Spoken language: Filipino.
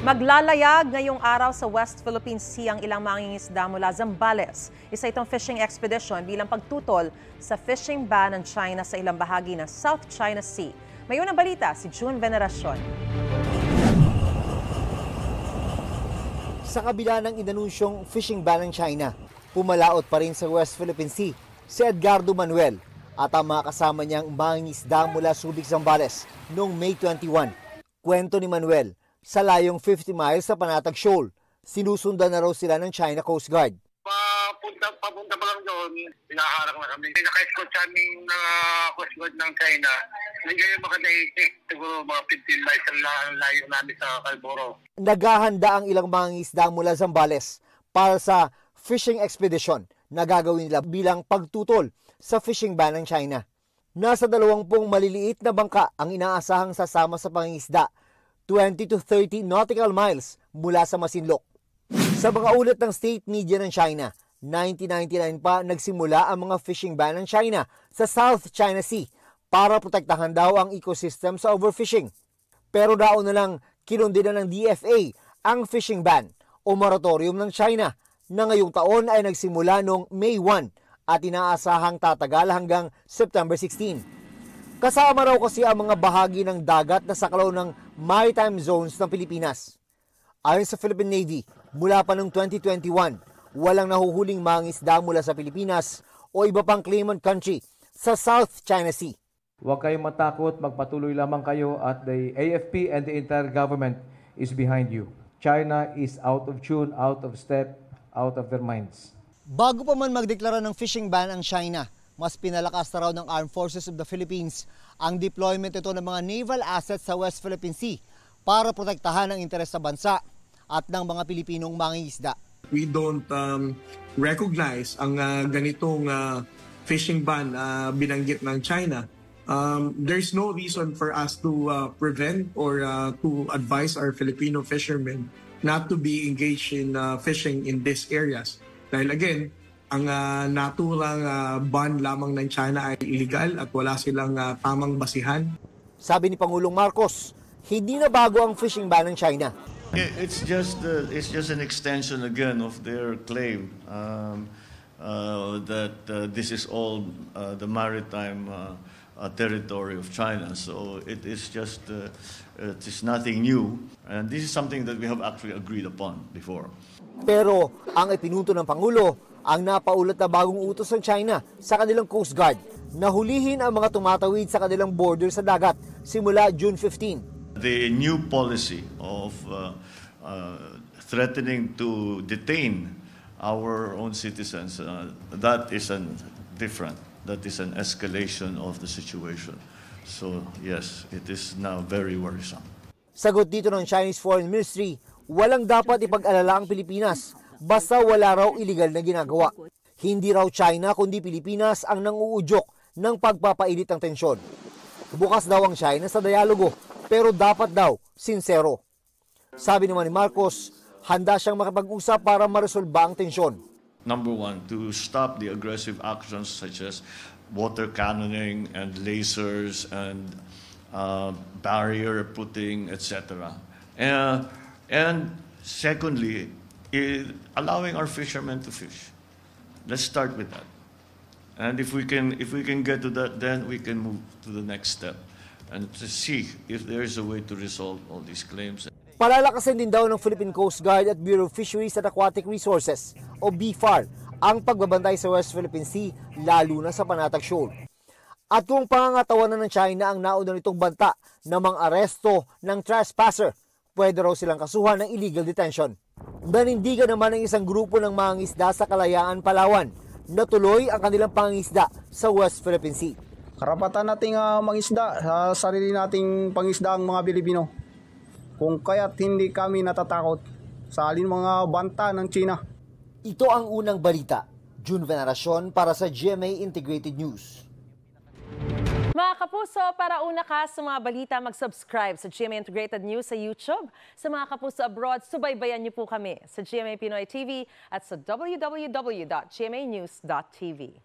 Maglalayag ngayong araw sa West Philippine Sea ang ilang mangingisda mula Zambales. Isa itong fishing expedition bilang pagtutol sa fishing ban ng China sa ilang bahagi ng South China Sea. May unang balita si June Veneracion. Sa kabila ng inanunsyong fishing ban ng China, pumalaot pa rin sa West Philippine Sea si Edgardo Manuel at ang mga kasama niyang mangingisda mula Subic, Zambales noong May 21. Kwento ni Manuel, sa layong 50 miles sa Panatag Shoal, sinusundan na raw sila ng China Coast Guard. Papunta pa lang doon, pinaharang na kami. Naka-escort sa aming Coast Guard ng China. Hindi kayo makadaisik. Siguro mga 15 miles ang layo namin sa Calboro. Naghahanda ang ilang mangingisda mula Zambales para sa fishing expedition na gagawin nila bilang pagtutol sa fishing ban ng China. Nasa 20 maliliit na bangka ang inaasahang sasama sa pangingisda, 20 to 30 nautical miles mula sa Masinloc. Sa mga ulat ng state media ng China, 1999 pa nagsimula ang mga fishing ban ng China sa South China Sea para protektahan daw ang ecosystem sa overfishing. Pero daon na lang kinundina ng DFA ang fishing ban o moratorium ng China na ngayong taon ay nagsimula noong May 1 at inaasahang tatagal hanggang September 16. Kasama raw kasi ang mga bahagi ng dagat na saklaw ng maritime zones ng Pilipinas. Ayon sa Philippine Navy, mula pa noong 2021, walang nahuhuling mangingisda mula sa Pilipinas o iba pang claimant country sa South China Sea. Huwag kayong matakot, magpatuloy lamang kayo at the AFP and the entire government is behind you. China is out of tune, out of step, out of their minds. Bago pa man magdeklara ng fishing ban ang China, mas pinalakas na raw ng Armed Forces of the Philippines ang deployment ito ng mga naval assets sa West Philippine Sea para protektahan ang interes sa bansa at ng mga Pilipinong mangingisda. We don't recognize ang ganitong fishing ban binanggit ng China. There's no reason for us to prevent or to advise our Filipino fishermen not to be engaged in fishing in these areas. Dahil again, ang naturang ban lamang ng China ay illegal at wala silang tamang basihan. Sabi ni Pangulong Marcos, hindi na bago ang fishing ban ng China. It's just an extension again of their claim that this is all the maritime territory of China. So it is just it is nothing new, and this is something that we have actually agreed upon before. Pero ang ipinunto ng Pangulo, ang napaulat na bagong utos ng China sa kanilang Coast Guard na hulihin ang mga tumatawid sa kanilang border sa dagat simula June 15. The new policy of threatening to detain our own citizens, that is different. That is an escalation of the situation. So yes, it is now very worrisome. Sagot dito ng Chinese Foreign Ministry, walang dapat ipag-alala ang Pilipinas basta wala raw iligal na ginagawa. Hindi raw China kundi Pilipinas ang nanguudyok ng pagpapainit ng tensyon. Bukas daw ang China sa dialogo pero dapat daw sincero. Sabi naman ni Marcos, handa siyang makipag-usap para maresolba ang tensyon. Number one, to stop the aggressive actions such as water cannoning and lasers and barrier putting, etc. And secondly, allowing our fishermen to fish. Let's start with that. And if we can get to that, then we can move to the next step and to see if there is a way to resolve all these claims. Palalakasin din daw ng Philippine Coast Guard at Bureau of Fisheries and Aquatic Resources o BFAR ang pagbabantay sa West Philippine Sea lalo na sa Panatag Shoal. At kung pangangatawanan ng China ang nauna nitong banta na mang-aresto ng trespasser, pwede raw silang kasuhan ng illegal detention. Nanindigan naman ng isang grupo ng mangingisda sa Kalayaan, Palawan na tuloy ang kanilang pangingisda sa West Philippine Sea. Karapatan nating mangisda sa sarili nating pangisda ang mga Pilipino. Kung kaya't hindi kami natatakot sa alin mga banta ng China. Ito ang unang balita. June Veneracion para sa GMA Integrated News. Mga kapuso, para una ka sa mga balita, mag-subscribe sa GMA Integrated News sa YouTube. Sa mga kapuso abroad, subaybayan niyo po kami sa GMA Pinoy TV at sa www.gmanews.tv.